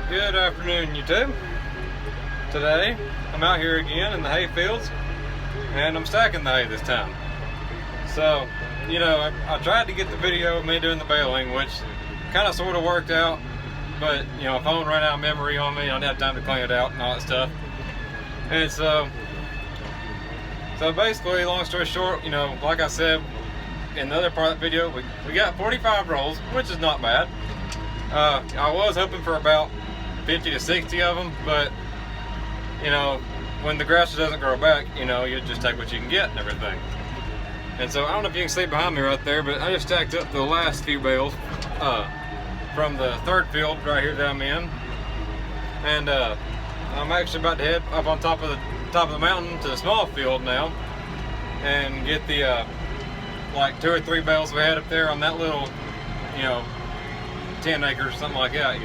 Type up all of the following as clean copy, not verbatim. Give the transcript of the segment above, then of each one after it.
Good afternoon, YouTube. Today, I'm out here again in the hay fields, and I'm stacking the hay this time. So, I tried to get the video of me doing the baling, which kind of sort of worked out, but, my phone ran out of memory on me, I didn't have time to clean it out and all that stuff. And so basically, long story short, like I said in the other part of the video, we got 45 rolls, which is not bad. I was hoping for about 50 to 60 of them, but when the grass doesn't grow back, you just take what you can get and everything. And so I don't know if you can see behind me right there, but I just stacked up the last few bales from the third field right here that I'm in, and I'm actually about to head up on top of the mountain to the small field now and get the like 2 or 3 bales we had up there on that little 10 acres, something like that,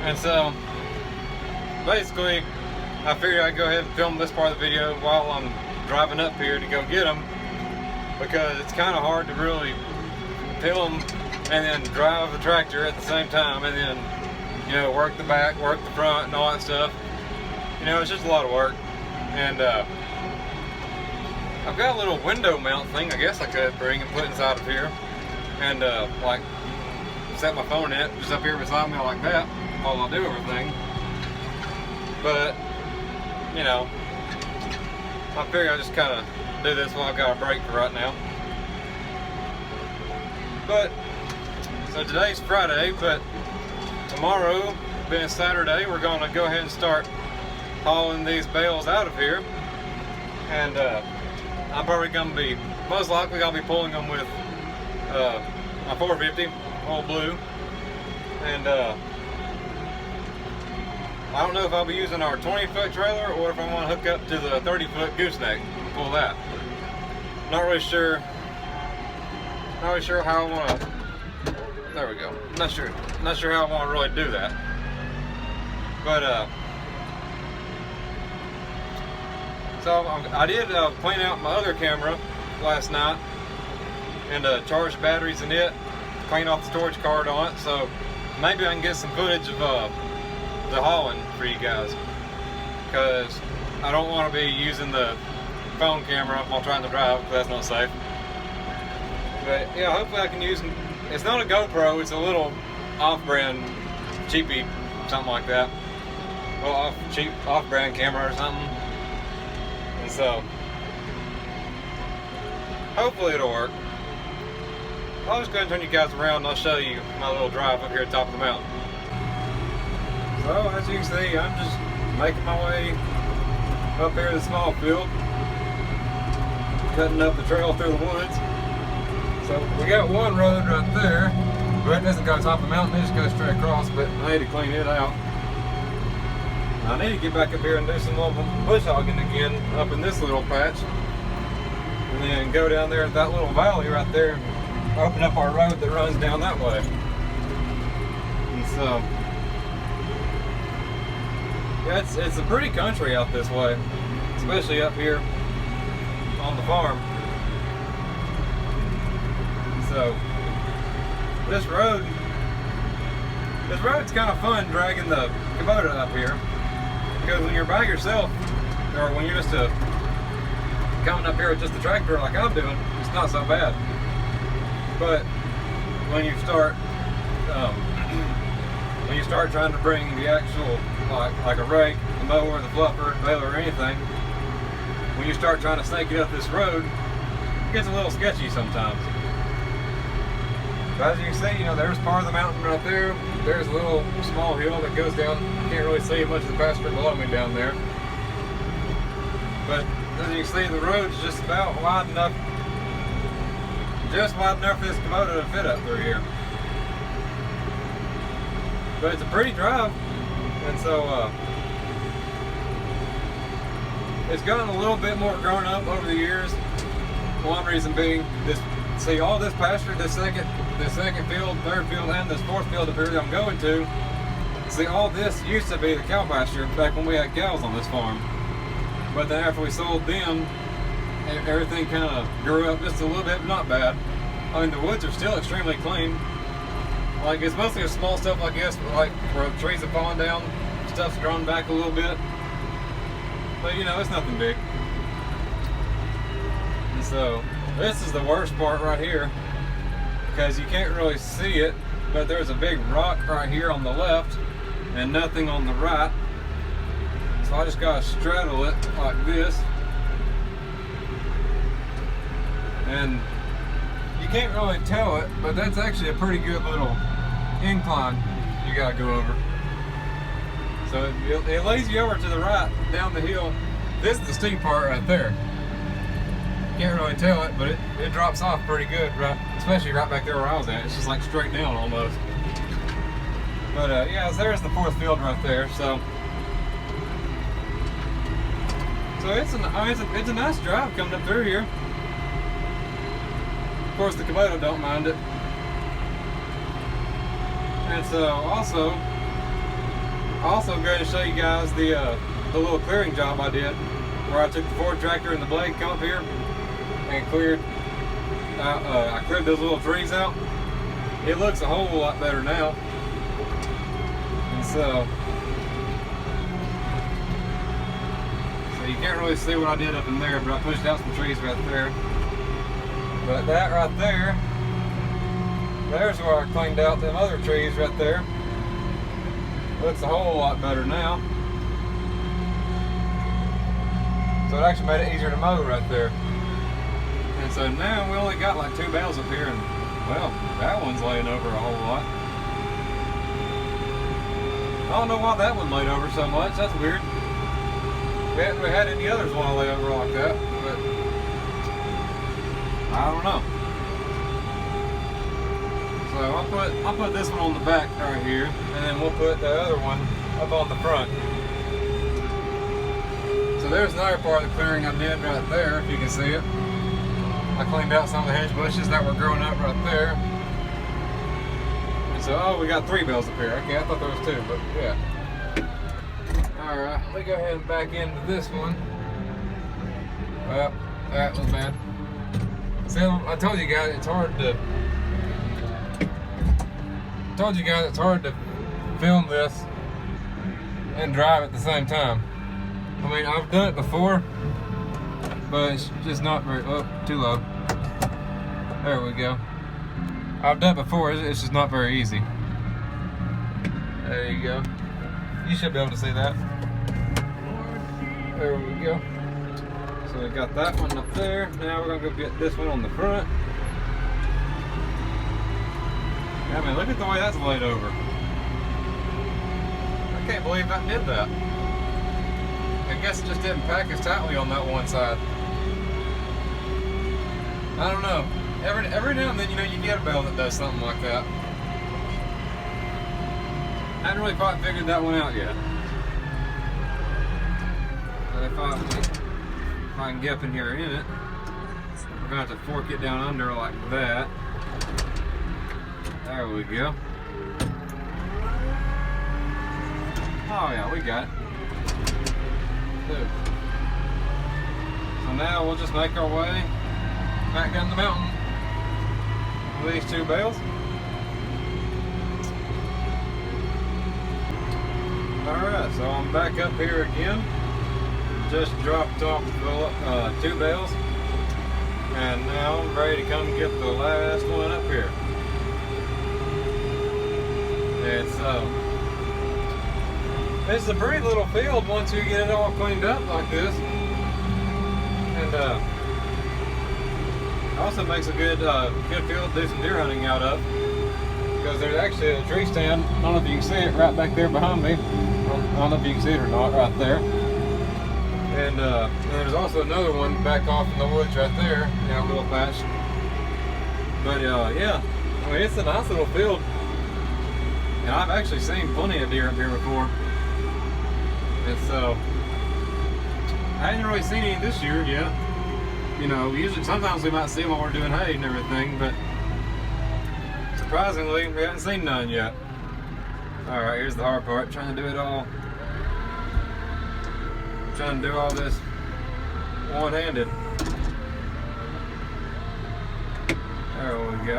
And so, basically, I figured I'd go ahead and film this part of the video while I'm driving up here to go get them, because it's kind of hard to really film and then drive the tractor at the same time, and then, work the back, work the front, and all that stuff. It's just a lot of work. And I've got a little window mount thing I guess I could bring and put inside of here, and like set my phone in it just up here beside me like that while I do everything. But I figure I just kind of do this while I've got a break for right now. But so today's Friday, but tomorrow being Saturday, we're going to go ahead and start hauling these bales out of here. And I'm probably going to be, most likely I'll be pulling them with my 450 Old Blue, and I don't know if I'll be using our 20-foot trailer or if I want to hook up to the 30-foot gooseneck and pull that. Not really sure how I want to. There we go. Not sure how I want to really do that. But so I did clean out my other camera last night and charge the batteries in it, clean off the storage card on it, so maybe I can get some footage of the hauling for you guys, because I don't want to be using the phone camera while trying to drive, because that's not safe. But yeah, hopefully I can use, it's not a GoPro, it's a little off-brand cheapy, something like that, well, off-brand camera or something. And so hopefully it'll work. I'll just go ahead and turn you guys around and I'll show you my little drive up here at the top of the mountain. So as you can see, I'm just making my way up here to the small field, cutting up the trail through the woods. So we got one road right there, but it doesn't go to the top of the mountain, it just goes straight across, but I need to clean it out. I need to get back up here and do some little bush hogging again up in this little patch, and then go down there at that little valley right there and open up our road that runs down that way. And so yeah, it's a pretty country out this way, especially up here on the farm. So this road's kind of fun dragging the Kubota up here, because when you're by yourself, or when you're just coming up here with just the tractor like I'm doing, it's not so bad. But when you start trying to bring the actual like a rake, the mower, the fluffer, baler, or anything, when you start trying to snake it up this road, it gets a little sketchy sometimes. But as you can see, there's part of the mountain right there. There's a little small hill that goes down. You can't really see much of the pasture below me down there. But as you can see, the road's just about wide enough, for this Kubota to fit up through here. But it's a pretty drive, and so it's gotten a little bit more grown up over the years. One reason being this. See, all this pasture, this second field, third field, and this fourth field up here that I'm going to, see, all this used to be the cow pasture back when we had cows on this farm. But then after we sold them, everything kind of grew up just a little bit, but not bad. I mean, the woods are still extremely clean. Like, it's mostly small stuff like this, but like where trees have fallen down, stuff's grown back a little bit. But you know, it's nothing big. And so, this is the worst part right here, because you can't really see it, but there's a big rock right here on the left, and nothing on the right. So I just gotta straddle it like this. And you can't really tell it, but that's actually a pretty good little incline you gotta go over. So it lays you over to the right, down the hill. This is the steep part right there. Can't really tell it, but it drops off pretty good, right? Especially right back there where I was at. It's just like straight down almost. But yeah, so there's the fourth field right there. So it's a nice drive coming up through here. Of course, the Kubota don't mind it. And so also going to show you guys the little clearing job I did, where I took the Ford tractor and the blade, come up here and cleared. I cleared those little trees out. It looks a whole lot better now. And so you can't really see what I did up in there, but I pushed out some trees right there. But that right there's where I cleaned out them other trees right there. Looks a whole lot better now. So it actually made it easier to mow right there. And so now we only got like 2 bales up here, and well, that one's laying over a whole lot. I don't know why that one laid over so much. That's weird. We haven't had any others want to lay over like that, but I don't know. So I'll put this one on the back right here, and then we'll put the other one up on the front. So there's another part of the clearing I did right there, if you can see it. I cleaned out some of the hedge bushes that were growing up right there. And so, oh, we got 3 bales up here. Okay, I thought there was 2, but yeah. Alright, let me go ahead and back into this one. Well, that was bad. See, I told you guys it's hard to film this and drive at the same time. I mean, I've done it before, but it's just not very, oh, too low. There we go. I've done it before, it's just not very easy. There you go. You should be able to see that. There we go. So we got that one up there. Now we're gonna go get this one on the front. I mean, look at the way that's laid over. I can't believe I did that. I guess it just didn't pack as tightly on that one side. I don't know. Every now and then, you know, you get a bale that does something like that. I haven't really quite figured that one out yet. But if I can get up in here in it, we're gonna have to fork it down under like that. There we go. Oh yeah, we got it. Good. So now we'll just make our way back down the mountain with these 2 bales. Alright, so I'm back up here again. Just dropped off the 2 bales. And now I'm ready to come get the last one up here. And so, it's a pretty little field once you get it all cleaned up like this. And also makes a good field to do some deer hunting out of. Because there's actually a tree stand, I don't know if you can see it right back there behind me. I don't know if you can see it or not, right there. And there's also another one back off in the woods right there, you know, a little patch. But yeah, I mean, it's a nice little field. And I've actually seen plenty of deer up here before. And so, I haven't really seen any this year yet. You know, usually sometimes we might see them while we're doing hay and everything, but surprisingly, we haven't seen none yet. Alright, here's the hard part, trying to do it all. Trying to do all this one-handed. There we go.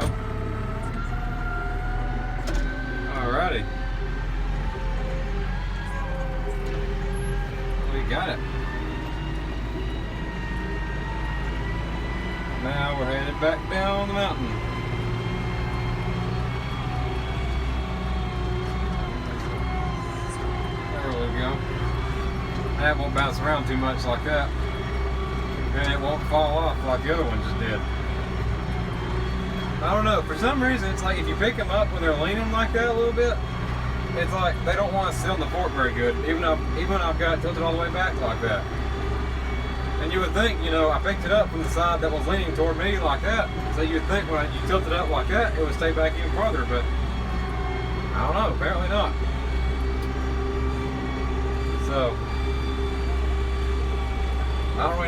Alrighty. We got it. Now we're headed back down the mountain. There we go. That won't bounce around too much like that. And it won't fall off like the other one just did. I don't know, for some reason it's like if you pick them up when they're leaning like that a little bit, it's like they don't want to sit on the fork very good, even when I've got it tilted all the way back like that. And you would think, you know, I picked it up from the side that was leaning toward me like that, so you'd think when you tilt it up like that, it would stay back even farther, but I don't know, apparently not. So, I don't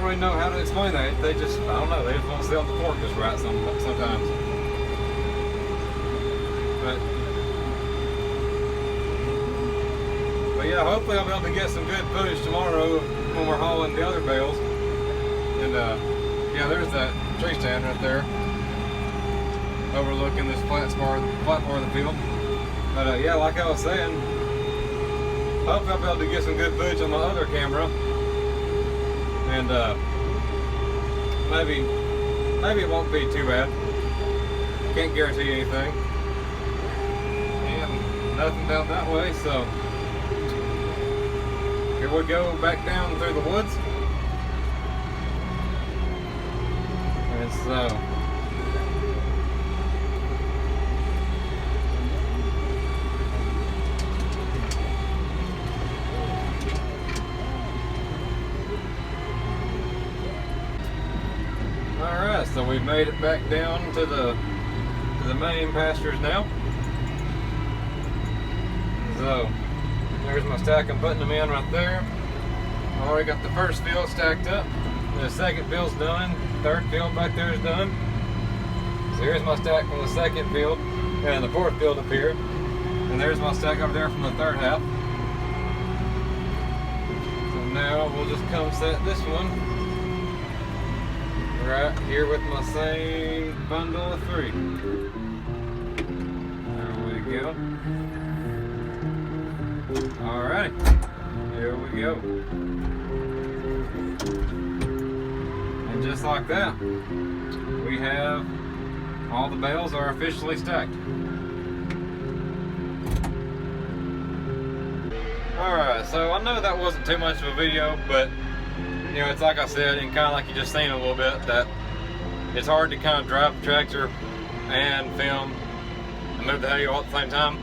really know how to explain that. They just, I don't know, they just want to stay on the fork just right sometimes. But yeah, hopefully I'll be able to get some good footage tomorrow when we're hauling the other bales. And yeah, there's that tree stand right there, overlooking this flat part of the field. But yeah, like I was saying, hopefully I'll be able to get some good footage on my other camera. And maybe it won't be too bad. Can't guarantee anything. And nothing down that way, so here we go back down through the woods. And so alright, so we've made it back down to the main pastures now. So there's my stack. I'm putting them in right there. I already got the first field stacked up. The second field's done. Third field back there is done. So here's my stack from the second field and the fourth field up here. And there's my stack over there from the third half. So now we'll just come set this one right here with my same bundle of 3. There we go. Alright, here we go. And just like that, we have all the bales are officially stacked. Alright, so I know that wasn't too much of a video, but you know, it's like I said, and kind of like you just seen a little bit, that it's hard to kind of drive the tractor and film and move the hay all at the same time.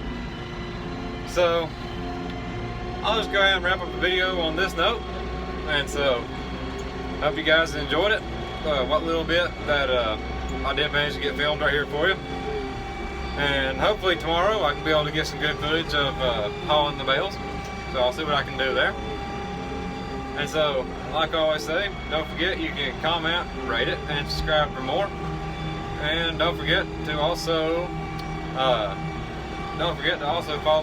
So I'll just go ahead and wrap up the video on this note. And so, hope you guys enjoyed it. What little bit that I did manage to get filmed right here for you. And hopefully tomorrow I can be able to get some good footage of hauling the bales. So I'll see what I can do there. And so, like I always say, don't forget you can comment, rate it, and subscribe for more. And don't forget to also follow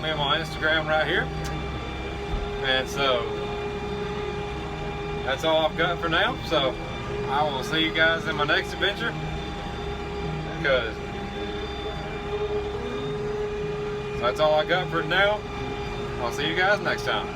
me on my Instagram right here. And so, that's all I've got for now. So, I will see you guys in my next adventure. So that's all I got for now. I'll see you guys next time.